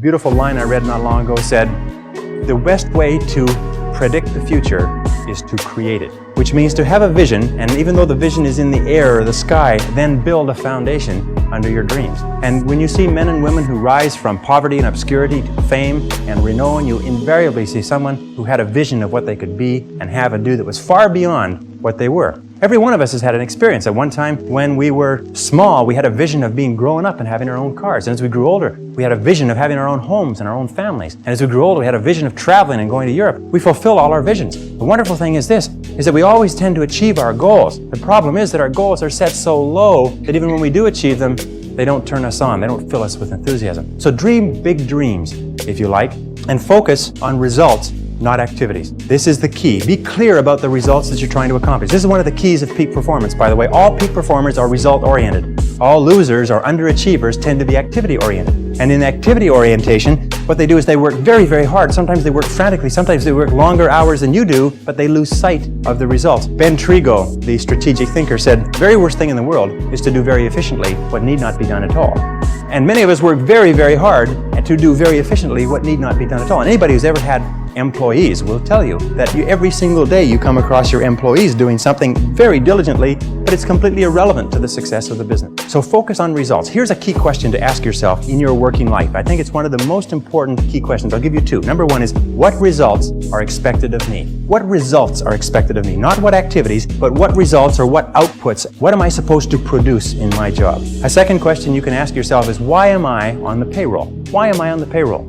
beautiful line I read not long ago said, the best way to predict the future is to create it. Which means to have a vision, and even though the vision is in the air or the sky, then build a foundation under your dreams. And when you see men and women who rise from poverty and obscurity to fame and renown, you invariably see someone who had a vision of what they could be and have and do that was far beyond what they were. Every one of us has had an experience. At one time when we were small, we had a vision of being grown up and having our own cars. And as we grew older, we had a vision of having our own homes and our own families. And as we grew older, we had a vision of traveling and going to Europe. We fulfill all our visions. The wonderful thing is this, is that we always tend to achieve our goals. The problem is that our goals are set so low that even when we do achieve them, they don't turn us on. They don't fill us with enthusiasm. So dream big dreams, if you like, and focus on results, not activities. This is the key. Be clear about the results that you're trying to accomplish. This is one of the keys of peak performance, by the way. All peak performers are result-oriented. All losers or underachievers tend to be activity-oriented. And in activity orientation, what they do is they work very, very hard. Sometimes they work frantically. Sometimes they work longer hours than you do, but they lose sight of the results. Ben Trigo, the strategic thinker, said, the very worst thing in the world is to do very efficiently what need not be done at all. And many of us work very, very hard to do very efficiently what need not be done at all. And anybody who's ever had employees will tell you that every single day you come across your employees doing something very diligently, but it's completely irrelevant to the success of the business. So focus on results. Here's a key question to ask yourself in your working life. I think it's one of the most important key questions. I'll give you two. Number one is, what results are expected of me? What results are expected of me? Not what activities, but what results or what outputs? What am I supposed to produce in my job? A second question you can ask yourself is, why am I on the payroll? Why am I on the payroll?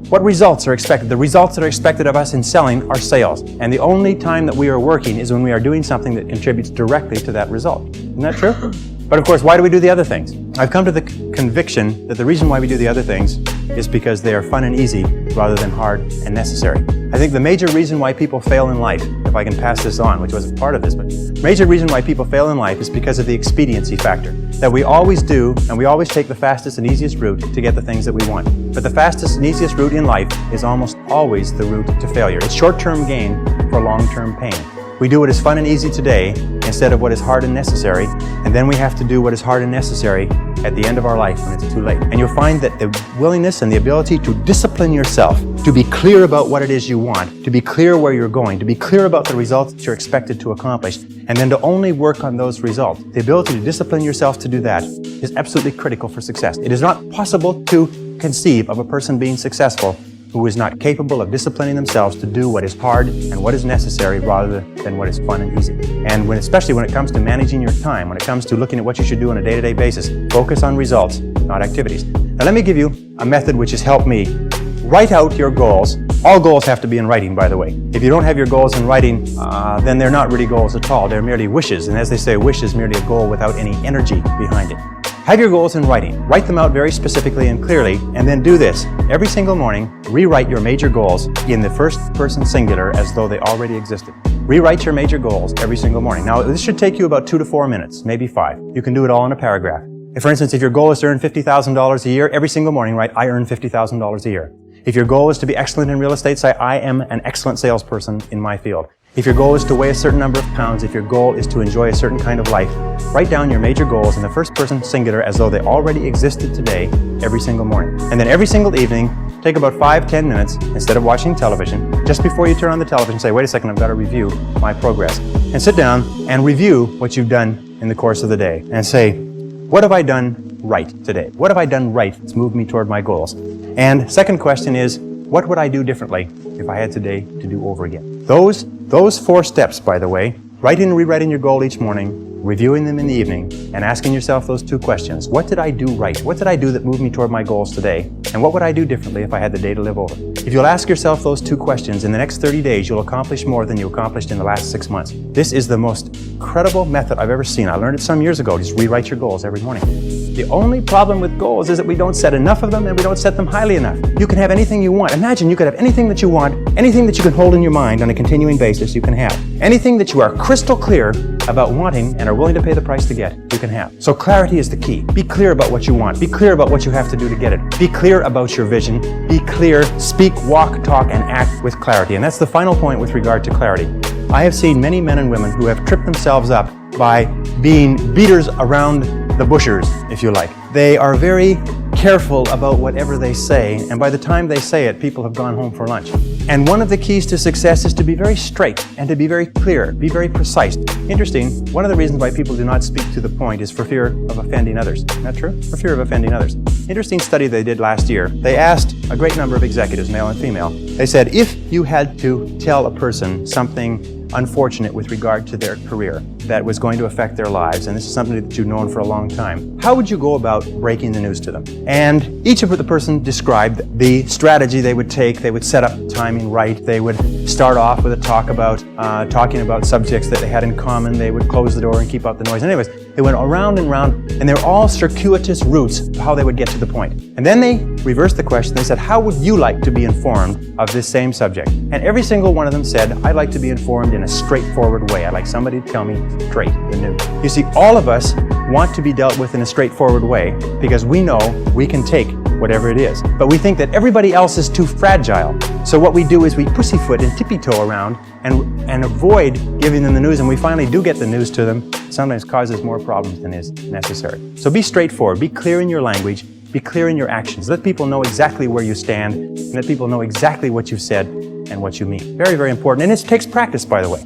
What results are expected? The results that are expected of us in selling are sales. And the only time that we are working is when we are doing something that contributes directly to that result. Isn't that true? But of course, why do we do the other things? I've come to the conviction that the reason why we do the other things is because they are fun and easy rather than hard and necessary. I think the major reason why people fail in life, if I can pass this on, which wasn't part of this, but major reason why people fail in life is because of the expediency factor. That we always do, and we always take the fastest and easiest route to get the things that we want. But the fastest and easiest route in life is almost always the route to failure. It's short-term gain for long-term pain. We do what is fun and easy today instead of what is hard and necessary, and then we have to do what is hard and necessary at the end of our life when it's too late. And you'll find that the willingness and the ability to discipline yourself, to be clear about what it is you want, to be clear where you're going, to be clear about the results that you're expected to accomplish, and then to only work on those results. The ability to discipline yourself to do that is absolutely critical for success. It is not possible to conceive of a person being successful who is not capable of disciplining themselves to do what is hard and what is necessary rather than what is fun and easy. And especially when it comes to managing your time, when it comes to looking at what you should do on a day-to-day basis, focus on results, not activities. Now let me give you a method which has helped me. Write out your goals. All goals have to be in writing, by the way. If you don't have your goals in writing, then they're not really goals at all. They're merely wishes. And as they say, a wish is merely a goal without any energy behind it. Have your goals in writing. Write them out very specifically and clearly, and then do this. Every single morning, rewrite your major goals in the first person singular as though they already existed. Rewrite your major goals every single morning. Now, this should take you about 2 to 4 minutes, maybe 5. You can do it all in a paragraph. For instance, if your goal is to earn $50,000 a year, every single morning write, I earn $50,000 a year. If your goal is to be excellent in real estate, say, I am an excellent salesperson in my field. If your goal is to weigh a certain number of pounds, if your goal is to enjoy a certain kind of life, write down your major goals in the first person singular as though they already existed today every single morning. And then every single evening, take about 5-10 minutes, instead of watching television, just before you turn on the television, say, wait a second, I've got to review my progress. And sit down and review what you've done in the course of the day. And say, what have I done right today? What have I done right that's moved me toward my goals? And second question is, what would I do differently if I had today to do over again? Those 4 steps, by the way, writing and rewriting your goal each morning, reviewing them in the evening, and asking yourself those 2 questions. What did I do right? What did I do that moved me toward my goals today? And what would I do differently if I had the day to live over? If you'll ask yourself those 2 questions, in the next 30 days, you'll accomplish more than you accomplished in the last 6 months. This is the most incredible method I've ever seen. I learned it some years ago. Just rewrite your goals every morning. The only problem with goals is that we don't set enough of them and we don't set them highly enough. You can have anything you want. Imagine you could have anything that you want, anything that you can hold in your mind on a continuing basis, you can have. Anything that you are crystal clear about wanting and are willing to pay the price to get, you can have. So clarity is the key. Be clear about what you want. Be clear about what you have to do to get it. Be clear about your vision. Be clear, speak, walk, talk, and act with clarity. And that's the final point with regard to clarity. I have seen many men and women who have tripped themselves up by being beaters around the bushers, if you like. They are very careful about whatever they say, and by the time they say it, people have gone home for lunch. And one of the keys to success is to be very straight and to be very clear, be very precise. Interesting, one of the reasons why people do not speak to the point is for fear of offending others. Isn't that true? For fear of offending others. Interesting study they did last year. They asked a great number of executives, male and female. They said, if you had to tell a person something unfortunate with regard to their career that was going to affect their lives, and this is something that you've known for a long time, how would you go about breaking the news to them? And each of the person described the strategy they would take. They would set up the timing right. They would start off with a talking about subjects that they had in common. They would close the door and keep out the noise. Anyways, they went around and around, and they're all circuitous routes of how they would get to the point. And then they reversed the question. They said, how would you like to be informed of this same subject? And every single one of them said, I'd like to be informed in a straightforward way. I'd like somebody to tell me straight the news. You see, all of us want to be dealt with in a straightforward way because we know we can take whatever it is. But we think that everybody else is too fragile. So what we do is we pussyfoot and tippy-toe around and avoid giving them the news, and we finally do get the news to them. Sometimes causes more problems than is necessary. So be straightforward, be clear in your language, be clear in your actions. Let people know exactly where you stand, and let people know exactly what you've said and what you mean. Very, very important. And it takes practice, by the way.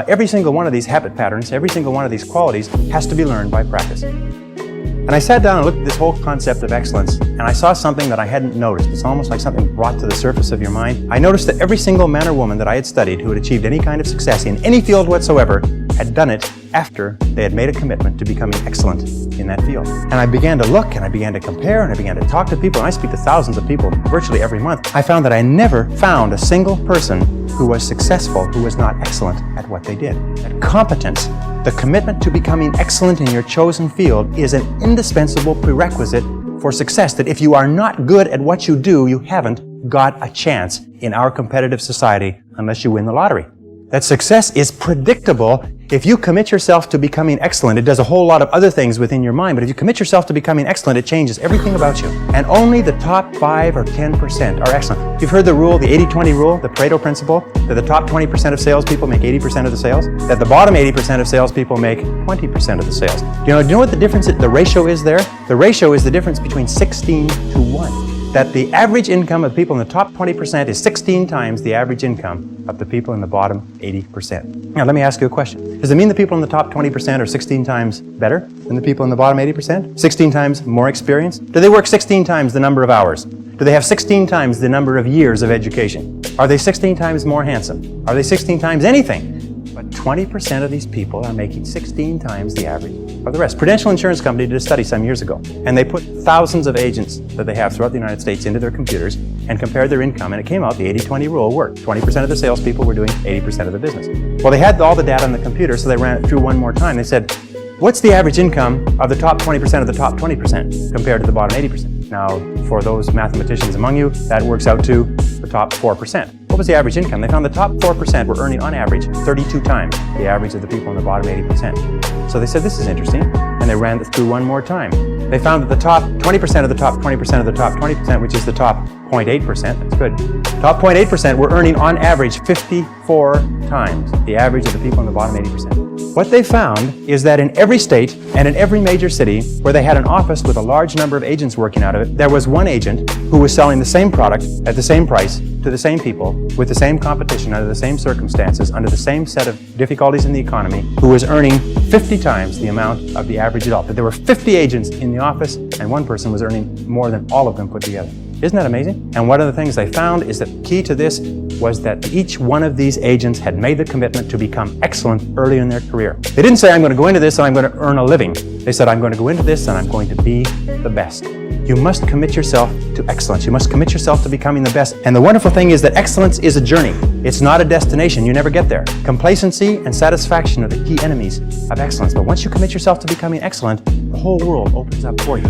Every single one of these habit patterns, every single one of these qualities has to be learned by practice. And I sat down and looked at this whole concept of excellence, and I saw something that I hadn't noticed. It's almost like something brought to the surface of your mind. I noticed that every single man or woman that I had studied who had achieved any kind of success in any field whatsoever had done it after they had made a commitment to becoming excellent in that field. And I began to look, and I began to compare, and I began to talk to people, and I speak to thousands of people virtually every month. I found that I never found a single person who was successful who was not excellent at what they did. That competence, the commitment to becoming excellent in your chosen field, is an indispensable prerequisite for success. That if you are not good at what you do, you haven't got a chance in our competitive society unless you win the lottery. That success is predictable. If you commit yourself to becoming excellent, it does a whole lot of other things within your mind, but if you commit yourself to becoming excellent, it changes everything about you. And only the top 5 or 10% are excellent. You've heard the rule, the 80-20 rule, the Pareto principle, that the top 20% of salespeople make 80% of the sales, that the bottom 80% of salespeople make 20% of the sales. Do you know what the difference, the ratio is there? The ratio is the difference between 16 to 1. That the average income of the people in the top 20% is 16 times the average income of the people in the bottom 80%. Now, let me ask you a question. Does it mean the people in the top 20% are 16 times better than the people in the bottom 80%? 16 times more experience? Do they work 16 times the number of hours? Do they have 16 times the number of years of education? Are they 16 times more handsome? Are they 16 times anything? But 20% of these people are making 16 times the average of the rest. Prudential Insurance Company did a study some years ago, and they put thousands of agents that they have throughout the United States into their computers and compared their income, and it came out the 80-20 rule worked. 20% of the salespeople were doing 80% of the business. Well, they had all the data on the computer, so they ran it through one more time. They said, what's the average income of the top 20% of the top 20% compared to the bottom 80%? Now, for those mathematicians among you, that works out to the top 4%. What was the average income? They found the top 4% were earning on average 32 times the average of the people in the bottom 80%. So they said, this is interesting, and they ran it through one more time. They found that the top 20% of the top 20% of the top 20%, which is the top 0.8%, that's good, top 0.8% were earning on average 54 times the average of the people in the bottom 80%. What they found is that in every state and in every major city where they had an office with a large number of agents working out of it, there was one agent who was selling the same product at the same price to the same people, with the same competition, under the same circumstances, under the same set of difficulties in the economy, who was earning 50 times the amount of the average adult. That there were 50 agents in the office, and one person was earning more than all of them put together. Isn't that amazing? And one of the things they found is that the key to this was that each one of these agents had made the commitment to become excellent early in their career. They didn't say, I'm going to go into this and I'm going to earn a living. They said, I'm going to go into this and I'm going to be the best. You must commit yourself to excellence. You must commit yourself to becoming the best. And the wonderful thing is that excellence is a journey. It's not a destination. You never get there. Complacency and satisfaction are the key enemies of excellence. But once you commit yourself to becoming excellent, the whole world opens up for you.